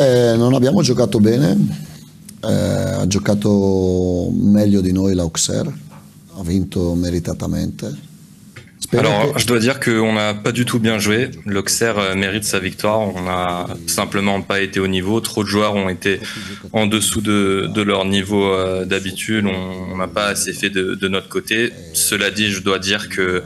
Non abbiamo giocato bene, ha giocato meglio di noi l'Auxerre, ha vinto méritatamente. Alors, je dois dire qu'on n'a pas du tout bien joué. L'Auxerre mérite sa victoire. On n'a simplement pas été au niveau. Trop de joueurs ont été en dessous de leur niveau d'habitude. On n'a pas assez fait de notre côté. Cela dit, je dois dire que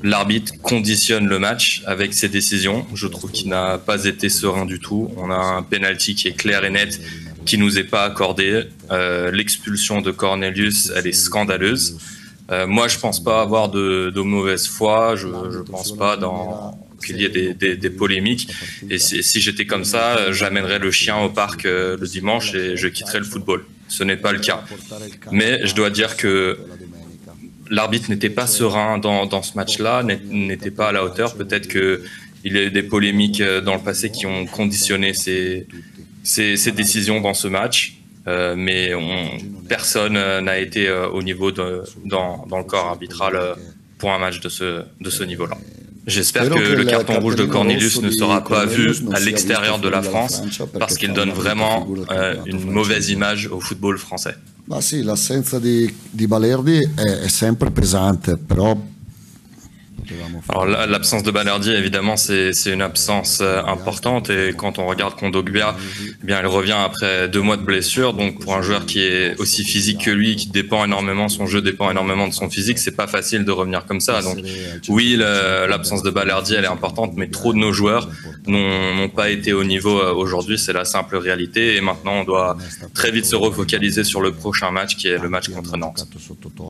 l'arbitre conditionne le match avec ses décisions. Je trouve qu'il n'a pas été serein du tout. On a un penalty qui est clair et net, qui nous est pas accordé. L'expulsion de Cornelius, elle est scandaleuse. Moi, je pense pas avoir de mauvaise foi. Je pense pas qu'il y ait des polémiques. Et si j'étais comme ça, j'amènerais le chien au parc le dimanche et je quitterais le football. Ce n'est pas le cas. Mais je dois dire que l'arbitre n'était pas serein dans ce match-là, n'était pas à la hauteur. Peut-être qu'il y a eu des polémiques dans le passé qui ont conditionné ses décisions dans ce match. Mais personne n'a été au niveau dans le corps arbitral pour un match de ce niveau-là. J'espère que le carton rouge de Cornelius ne sera pas vu à l'extérieur de la France parce qu'il donne vraiment une mauvaise image au football français. Ma sì, l'assenza di Balerdi è sempre pesante, però... Alors l'absence de Balerdi, évidemment, c'est une absence importante, et quand on regarde Kondogbia, eh bien, il revient après 2 mois de blessure. Donc pour un joueur qui est aussi physique que lui, qui dépend énormément, son jeu dépend énormément de son physique, c'est pas facile de revenir comme ça. Donc oui, l'absence de Balerdi, elle est importante, mais trop de nos joueurs n'ont pas été au niveau aujourd'hui, c'est la simple réalité. Et maintenant, on doit très vite se refocaliser sur le prochain match, qui est le match contre Nantes.